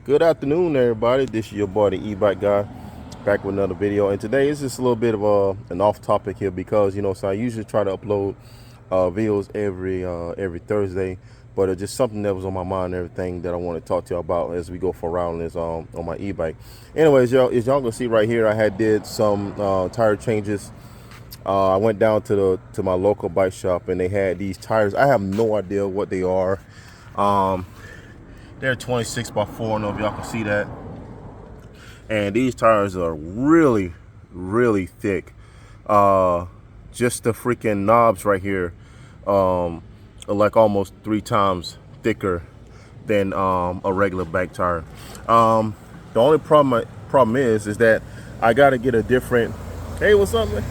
Good afternoon, everybody. This is your boy, the E-bike guy, back with another video. And today is just a little bit of an off topic here because so I usually try to upload videos every Thursday, but it's just something that was on my mind and everything that I want to talk to you about as we go for a round is on my e-bike. Anyways, y'all, as y'all gonna see right here, I did some tire changes. I went down to my local bike shop and they had these tires. I have no idea what they are. They're 26 by 4. I don't know if y'all can see that. And these tires are really, really thick. Just the freaking knobs right here are like almost 3 times thicker than a regular bike tire. The only problem is that I gotta get a different. Hey, what's up, man?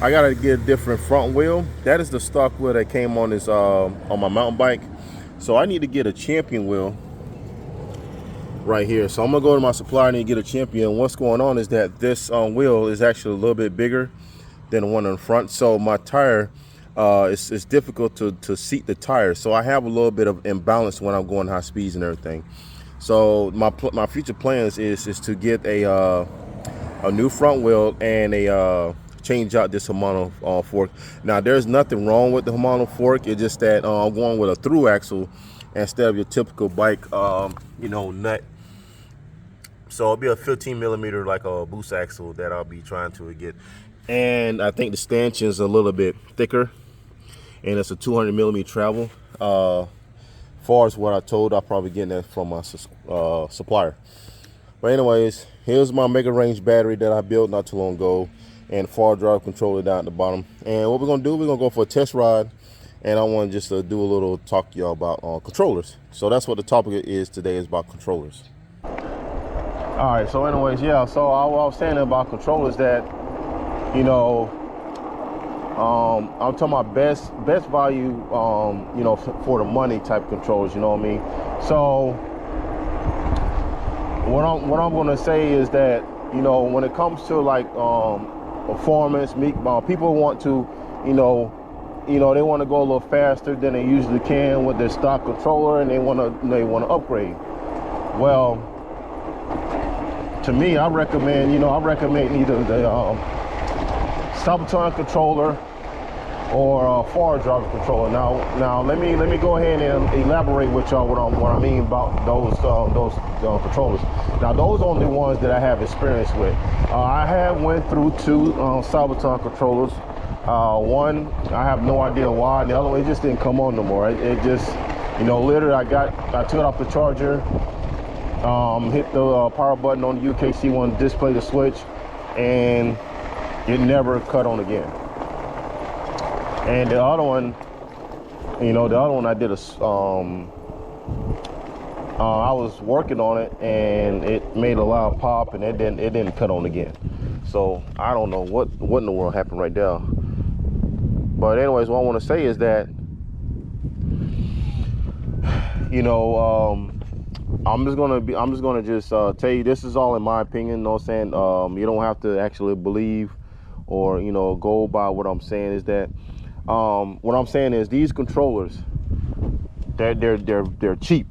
I gotta get a different front wheel. That is the stock wheel that came on this on my mountain bike. So I need to get a champion wheel right here. So I'm gonna go to my supplier and get a champion. What's going on is that this wheel is actually a little bit bigger than the one in front. So my tire, it's difficult to seat the tire. So I have a little bit of imbalance when I'm going high speeds and everything. So my future plans is to get a new front wheel and a change out this Shimano fork. Now there's nothing wrong with the Shimano fork. It's just that I'm going with a through axle instead of your typical bike nut. So it'll be a 15 millimeter, like a boost axle that I'll be trying to get. And I think the stanchion is a little bit thicker, and it's a 200 millimeter travel. Far as what I told, I'll probably get that from my supplier. But anyways, here's my mega range battery that I built not too long ago, and fardriver controller down at the bottom. And what we're gonna do, we're gonna go for a test ride, and I want to just do a little talk to y'all about controllers. So that's what the topic is today, is about controllers. All right, so anyways, yeah, so I was saying about controllers that, I'm talking about best value, for the money type controllers, you know what I mean? So what I'm gonna say is that, when it comes to like performance, people want to, they want to go a little faster than they usually can with their stock controller, and they want to upgrade. Well, to me, I recommend either the Sabvoton controller or fardriver controller. Now let me go ahead and elaborate with y'all what I mean about those controllers. Now those are the ones that I have experience with. I have went through 2 Sabvoton controllers. One, I have no idea why. The other one, it just didn't come on no more. It just, literally I took it off the charger, hit the power button on the UKC one, display the switch, and it never cut on again. And the other one, I did I was working on it, and it made a loud pop, and it didn't cut on again. So I don't know what in the world happened right there. But anyways, what I want to say is that, I'm just gonna tell you, this is all in my opinion. You know what I'm saying? You don't have to actually believe or go by what I'm saying. Is that what I'm saying is these controllers, they're cheap,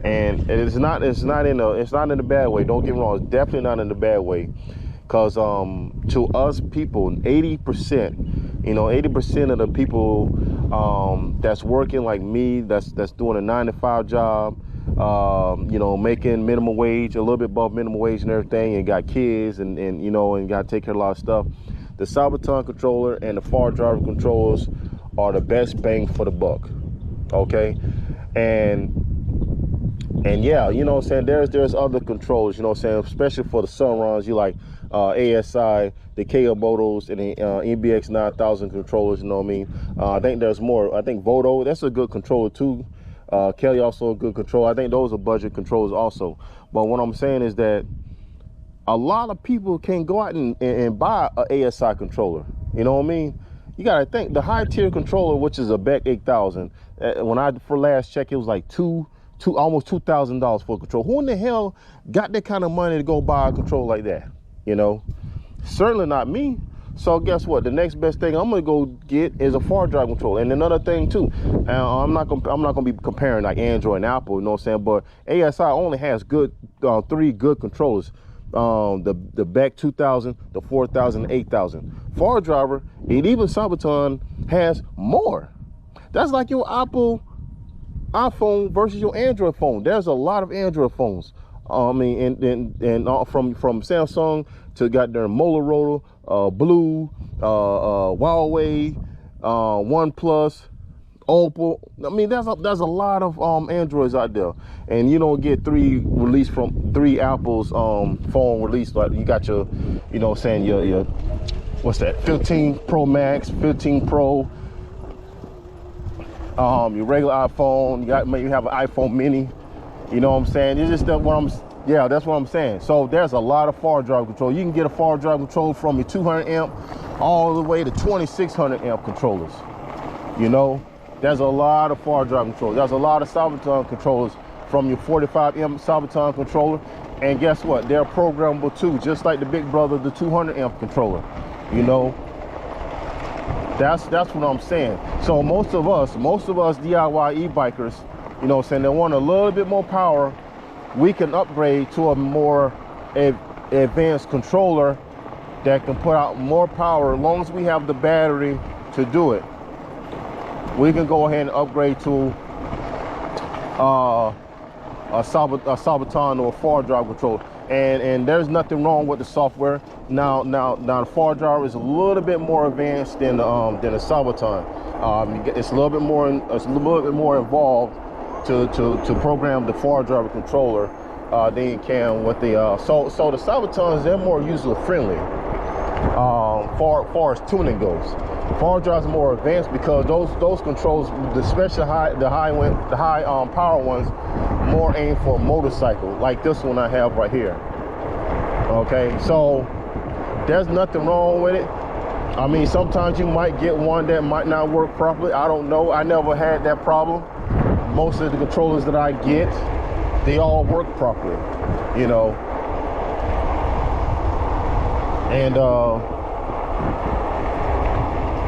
and it's not in a bad way. Don't get me wrong. It's definitely not in a bad way, because to us people, 80% of the people that's working like me, that's doing a 9-to-5 job, making minimum wage, a little bit above minimum wage and everything, and got kids and got to take care of a lot of stuff. The Sabvoton controller and the fardriver controllers are the best bang for the buck. Okay, and yeah, what I'm saying, there's other controllers, especially for the Sunruns. You like ASI, the KO Motos, and the EBX 9000 controllers. You know what I mean? I think there's more. I think Voto, that's a good controller too. Kelly, also a good controller. I think those are budget controllers also. But what I'm saying is that a lot of people can go out and buy a ASI controller. You know what I mean? You gotta think the high tier controller, which is a Beck 8000. When I for last check, it was like almost $2,000 for a controller. Who in the hell got that kind of money to go buy a controller like that? Certainly not me. So guess what? The next best thing I'm gonna go get is a far drive controller. And another thing too, I'm not gonna be comparing like Android and Apple, you know what I'm saying? But ASI only has good 3 good controllers. The BEC 2000, the 4000, 8000. Far driver, and even Sabvoton has more. That's like your Apple iPhone versus your Android phone. There's a lot of Android phones. I mean, and from Samsung to got their Motorola, Blue, Huawei, OnePlus, Oppo. I mean, there's a lot of Androids out there, and you don't get 3 released from 3 Apple's phone release. Like you got your, you know, saying your what's that? 15 Pro Max, 15 Pro. Your regular iPhone. You got maybe have an iPhone Mini. You know what I'm saying? It's just that's what I'm saying. So there's a lot of far drive control. You can get a far drive control from your 200 amp all the way to 2600 amp controllers. You know, there's a lot of far drive controllers. There's a lot of Sabvoton controllers from your 45 amp Sabvoton controller. And guess what? They're programmable too, just like the big brother, the 200 amp controller. You know, that's what I'm saying. So most of us DIY e-bikers, you know what I'm saying, they want a little bit more power. We can upgrade to a more advanced controller that can put out more power. As long as we have the battery to do it, we can go ahead and upgrade to a Sabvoton or a far drive controller. And there's nothing wrong with the software. Now the far driver is a little bit more advanced than a Sabvoton. It's a little bit more involved to program the far driver controller than you can with the so the Sabvotons. They're more user friendly far as tuning goes. Far drives are more advanced because those controls, especially the high power ones, more aimed for a motorcycle like this one I have right here. Okay, so there's nothing wrong with it. I mean, sometimes you might get one that might not work properly. I don't know. I never had that problem. Most of the controllers that I get, they all work properly, you know. And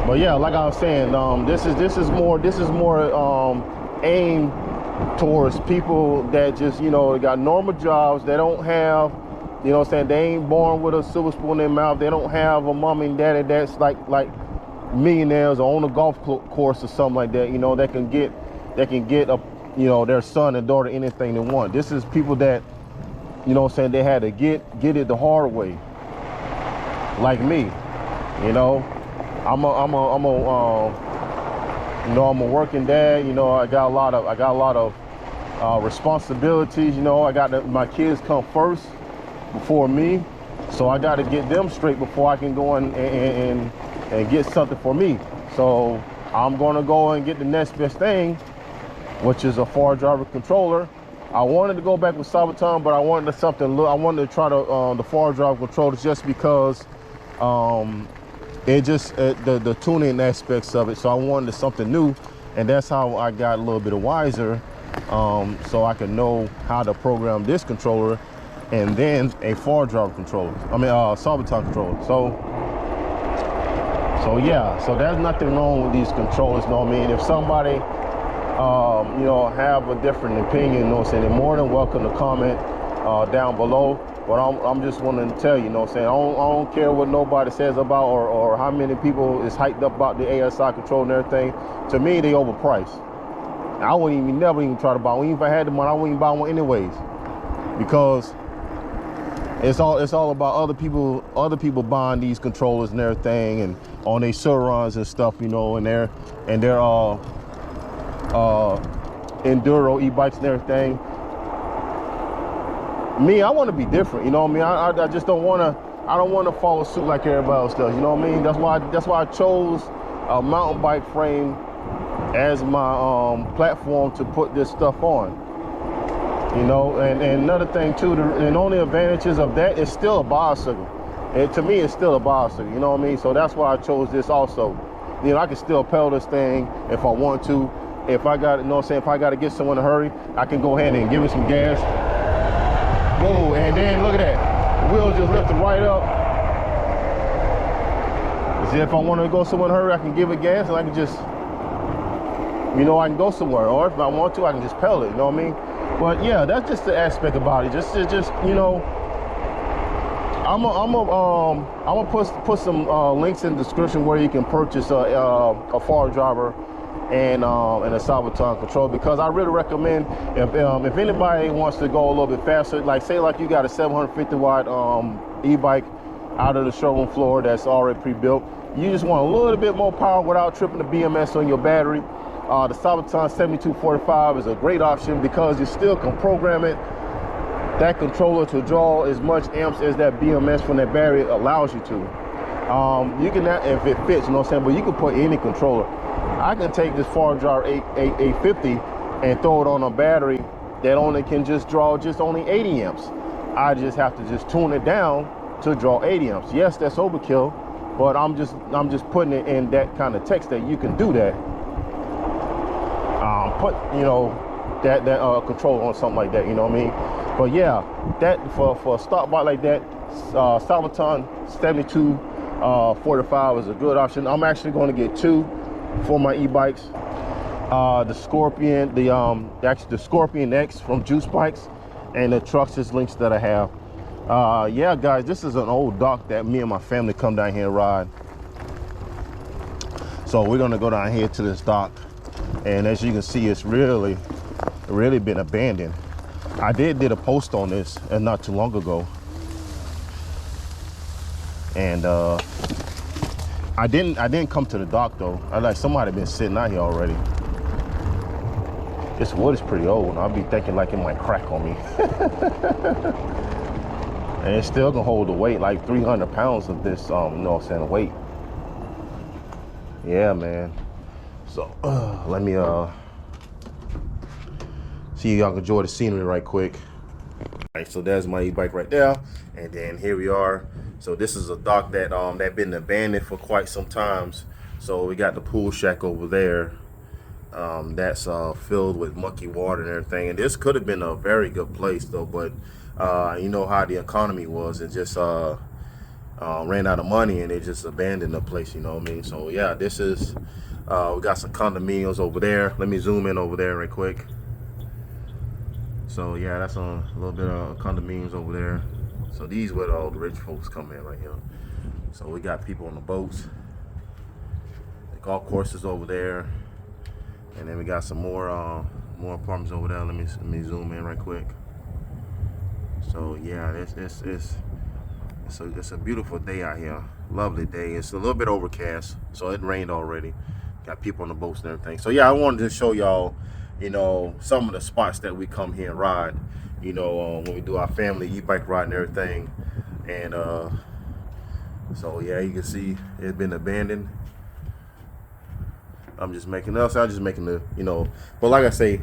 but yeah, like I was saying, this is more aimed towards people that just, you know, got normal jobs. They don't have, you know what I'm saying, they ain't born with a silver spoon in their mouth. They don't have a mom and daddy that's like millionaires or own a golf course or something like that, you know, that can get a, you know, their son and daughter anything they want. This is people that, you know what I'm saying, they had to get it the hard way, like me. You know, I'm a working dad. You know, I got a lot of responsibilities. You know, I got my kids come first before me, so I got to get them straight before I can go and get something for me. So I'm gonna go and get the next best thing, which is a far driver controller. I wanted to go back with Sabvoton, but I wanted to try the far driver controllers just because the tuning aspects of it. So I wanted something new, and that's how I got a little bit wiser, so I could know how to program this controller and then a far driver controller. I mean, Sabvoton controller. So yeah, so there's nothing wrong with these controllers. You know what I mean? If somebody you know, have a different opinion, you know what I'm saying, they're more than welcome to comment down below. But I'm just wanting to tell you, you know what I'm saying, I don't care what nobody says about or how many people is hyped up about the ASI control and everything. To me, they overpriced. I wouldn't never even try to buy one. Even if I had the money, I wouldn't even buy one anyways, because it's all about other people buying these controllers and everything, and on their Surons and stuff, you know, and their enduro e-bikes and everything. Me, I want to be different, you know what I mean? I just don't want to follow suit like everybody else does, you know what I mean? That's why I chose a mountain bike frame as my platform to put this stuff on. You know, and another thing too, and only advantages of that is still a bicycle. And to me, it's still a bicycle, you know what I mean? So that's why I chose this also. You know, I can still pedal this thing if I want to. If I got, you know what I'm saying, if I got to get someone in a hurry, I can go ahead and give it some gas. Whoa, and then look at that. The wheel just lifted right up. See, if I want to go somewhere in a hurry, I can give it gas and I can just, you know, I can go somewhere. Or if I want to, I can just pedal it, you know what I mean? But yeah, that's just the aspect about it. Just you know, I'm gonna put some links in the description where you can purchase a fardriver and a Sabvoton control, because I really recommend if anybody wants to go a little bit faster, like say like you got a 750 watt e-bike out of the showroom floor that's already pre-built, you just want a little bit more power without tripping the BMS on your battery. The Sabvoton 7245 is a great option because you still can program it, that controller, to draw as much amps as that BMS from that battery allows you to. You can, if it fits, you know what I'm saying, but you can put any controller. I can take this fardriver 850 and throw it on a battery that only can just draw only 80 amps. I just have to just tune it down to draw 80 amps. Yes, that's overkill, but I'm just putting it in that kind of text that you can do that. Put, you know, that controller on something like that, you know what I mean? But yeah, that for a stock bike like that, Sabvoton 7245 is a good option. I'm actually going to get two for my e-bikes. The Scorpion, actually the Scorpion X from Juice Bikes, and the Trucks links that I have. Yeah, guys, this is an old dock that me and my family come down here and ride. So we're gonna go down here to this dock, and as you can see, it's really been abandoned. I did a post on this not too long ago, and I didn't come to the dock though. Somebody been sitting out here already. This wood is pretty old. I'll be thinking like it might crack on me. And it still can hold the weight, like 300 pounds of this, you know what I'm saying, weight. Yeah, man. So let me see y'all can enjoy the scenery right quick. All right, so there's my e-bike right there, and then here we are. So this is a dock that been abandoned for quite some times. So we got the pool shack over there. That's filled with mucky water and everything. And this could have been a very good place though, but you know how the economy was. It just ran out of money and they just abandoned the place, you know what I mean? So yeah, this is, we got some condominiums over there. Let me zoom in over there right quick. So yeah, that's a little bit of condominiums over there. So these where all the rich folks come in right here. So we got people on the boats. The golf courses over there. And then we got some more apartments over there. Let me zoom in right quick. So yeah, it's a beautiful day out here. Lovely day. It's a little bit overcast, so it rained already. Got people on the boats and everything. So yeah, I wanted to show y'all, you know, some of the spots that we come here and ride, you know, when we do our family e-bike ride and everything. And so yeah, you can see it's been abandoned. I'm just making the, you know, but like I say,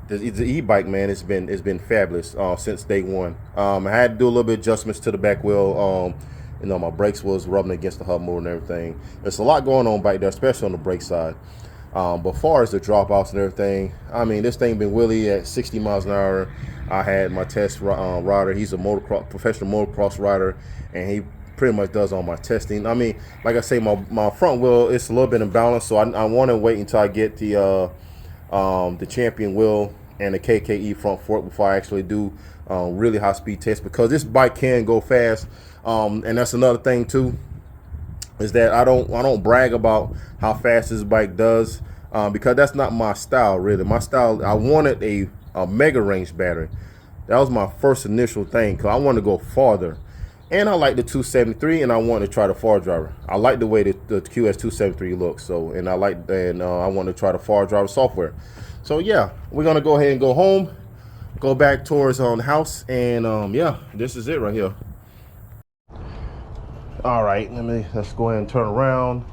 the e-bike, man, it's been fabulous since day one. I had to do a little bit of adjustments to the back wheel. You know, my brakes was rubbing against the hub motor and everything. There's a lot going on back there, especially on the brake side. But far as the dropouts and everything, I mean, this thing been wheelie at 60 miles an hour. I had my test rider. He's a professional motocross rider, and he pretty much does all my testing. I mean, like I say, my front wheel, it's a little bit imbalanced, so I want to wait until I get the Champion wheel and the KKE front fork before I actually do really high speed tests, because this bike can go fast. And that's another thing too, is that I don't brag about how fast this bike does, because that's not my style really. My style, I wanted a mega range battery. That was my first initial thing, because I want to go farther. And I like the 273, and I want to try the fardriver. I like the way the QS273 looks. So, and I want to try the fardriver software. So yeah, we're gonna go ahead and go home, go back towards the house, and yeah, this is it right here. All right, let's go ahead and turn around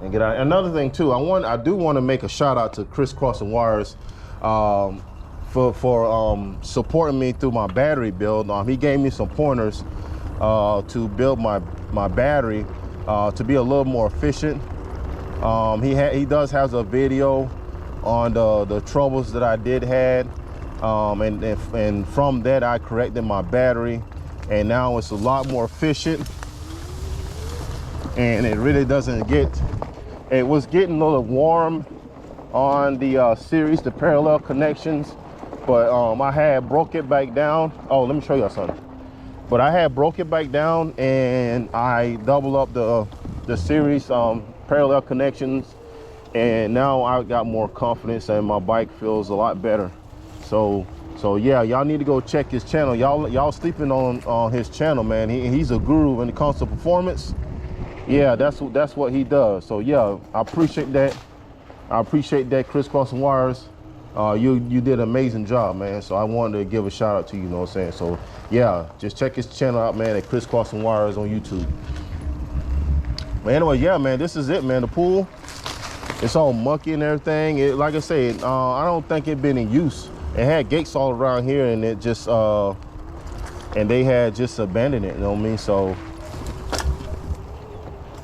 and get out. Another thing too, I do want to make a shout out to Crisscrossing Wires for supporting me through my battery build. He gave me some pointers to build my battery to be a little more efficient. He does has a video on the troubles that I did had, and from that I corrected my battery, and now it's a lot more efficient. and it really doesn't get, it was getting a little warm on the series, the parallel connections, but I had broke it back down. Oh, let me show y'all something. But I had broke it back down and I doubled up the series parallel connections, and now I got more confidence and my bike feels a lot better. So yeah, y'all need to go check his channel. Y'all sleeping on his channel, man. He's a guru when it comes to performance. Yeah, that's what he does. So yeah, I appreciate that. I appreciate that, crisscrossing wires. You did an amazing job, man. So I wanted to give a shout out to you, you know what I'm saying? So yeah, just check his channel out, man, at crisscrossing wires on YouTube. But anyway, yeah, man, this is it, man. The pool, it's all mucky and everything. Like I said, I don't think it been in use. It had gates all around here, and it just and they had just abandoned it, you know what I mean? So,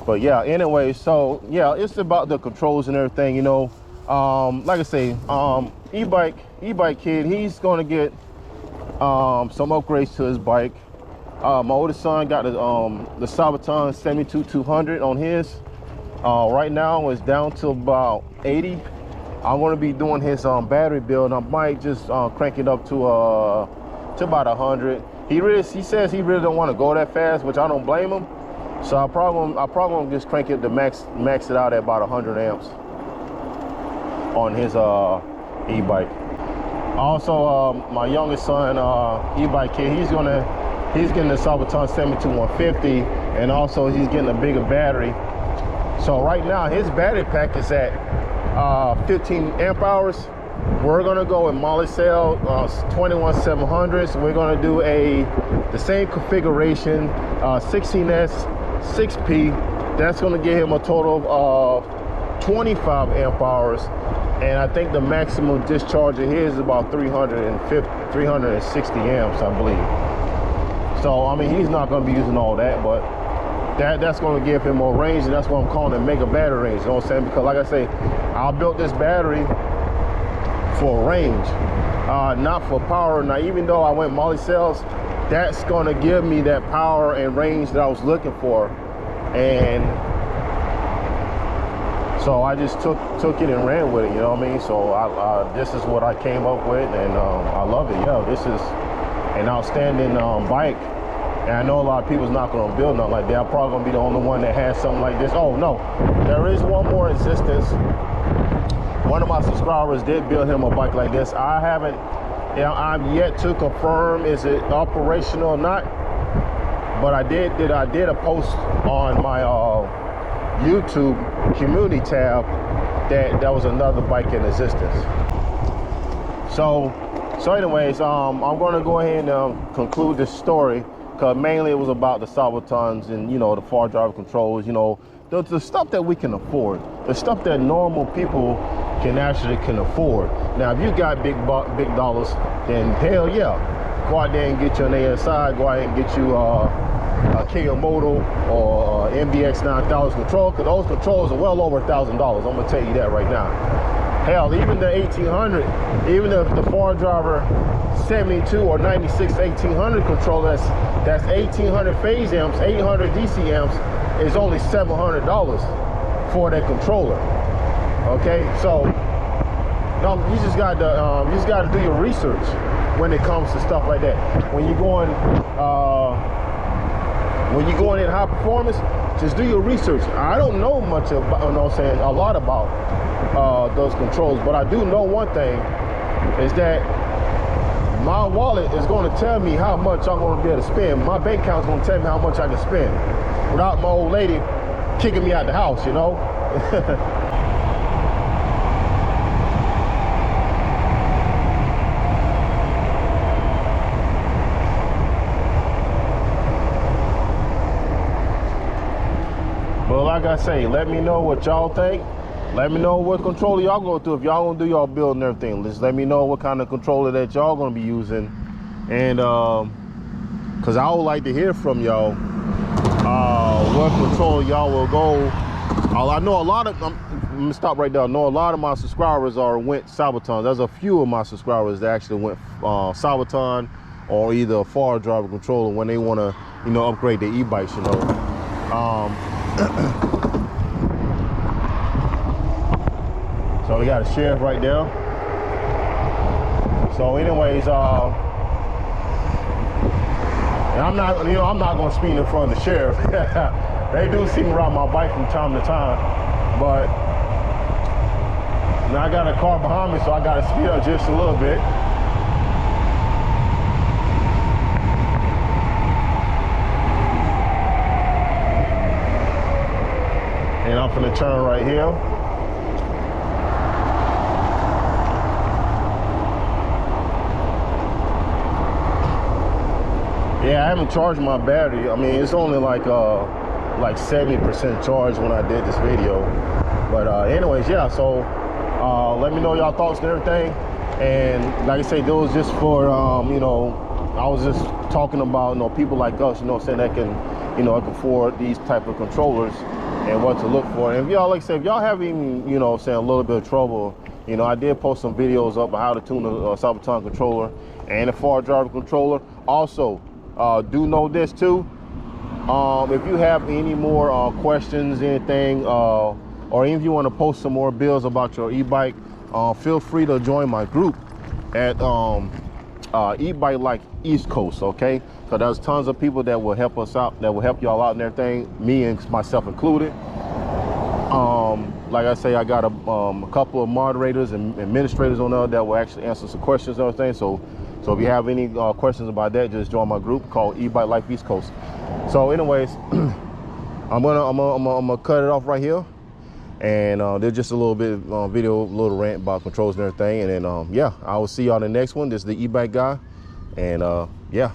but yeah, anyway, so yeah, it's about the controls and everything, you know. Like I say, E-bike kid, he's gonna get some upgrades to his bike. My oldest son got the Sabvoton 72-200 on his. Right now it's down to about 80. I'm going to be doing his battery build, and I might just crank it up to about 100. He says he really don't want to go that fast, which I don't blame him. So I probably gonna just crank it to max it out at about 100 amps on his e-bike. Also, my youngest son, e-bike kid, he's getting the Sabvoton 72-150, and also he's getting a bigger battery. So right now his battery pack is at 15 amp hours. We're gonna go with Molly cell 21700s. We're gonna do the same configuration, 16S 6P. That's gonna give him a total of 25 amp hours, and I think the maximum discharge of his is about 360 amps, I believe. So I mean, he's not gonna be using all that, but that's gonna give him more range, and that's what I'm calling it, mega battery range, you know what I'm saying? Because like I say, I built this battery for range, not for power. Now, even though I went Molly cells, that's gonna give me that power and range that I was looking for. And so I just took it and ran with it, you know what I mean? So this is what I came up with, and I love it. Yeah, this is an outstanding bike. And I know a lot of people's not gonna build nothing like that. I'm probably gonna be the only one that has something like this. Oh no, there is one more instance. One of my subscribers did build him a bike like this. I haven't, I'm yet to confirm is it operational or not. But I did a post on my YouTube community tab that was another bike in existence. So anyways, I'm gonna go ahead and conclude this story, because mainly it was about the Sabvotons and, you know, the fardriver controls, you know, the stuff that we can afford, the stuff that normal people can afford. Now, if you got big dollars, then hell yeah, go out there and get you an ASI, go out and get you a KO Moto or MBX 9000 control, because those controls are well over $1,000. I'm gonna tell you that right now. Hell, even the 1800, even the fardriver 72 or 96 1800 controller, that's 1800 phase amps, 800 DC amps, is only $700 for that controller. Okay, so no, you just got to do your research when it comes to stuff like that. When you're going in high performance, just do your research. I don't know much about, you know what I'm saying, a lot about those controls, but I do know one thing, is that my wallet is going to tell me how much I'm going to be able to spend. My bank account is going to tell me how much I can spend without my old lady kicking me out the house, you know. But like I say, let me know what y'all think. Let me know what controller y'all going through. If y'all gonna do y'all build and everything, just let me know what kind of controller that y'all gonna be using. And cause I would like to hear from y'all what controller y'all will go. I know a lot of, I'm gonna stop right there. I know a lot of my subscribers went Sabvoton. There's a few of my subscribers that actually went Sabvoton or either a fardriver controller when they wanna, you know, upgrade their e-bikes, you know. So we got a sheriff right there. So anyways, and I'm not gonna speed in front of the sheriff. They do see me ride my bike from time to time, but now I got a car behind me, so I gotta speed up just a little bit. And I'm gonna turn right here. Yeah, I haven't charged my battery. I mean, it's only like 70% charged when I did this video. But anyways, yeah, so let me know y'all thoughts and everything. And like I say, this was just for, you know, I was just talking about, you know, people like us, you know, saying that can, you know, can afford these type of controllers and what to look for. And if y'all, like I say, if y'all have even, you know, saying a little bit of trouble, you know, I did post some videos up on how to tune a Sabvoton controller and a fardriver controller. Also, do know this too. If you have any more questions, anything, or if you want to post some more bills about your e-bike, feel free to join my group at E-bike like East Coast, okay? So there's tons of people that will help us out, that will help y'all out and everything, me and myself included. Like I say, I got a couple of moderators and administrators on there that will actually answer some questions and everything. So if you have any questions about that, just join my group called E-bike like East Coast. So anyways, I'm gonna cut it off right here. And there's just a little bit of video, a little rant about controls and everything. And then, yeah, I will see y'all in the next one. This is the E-bike guy. And, yeah.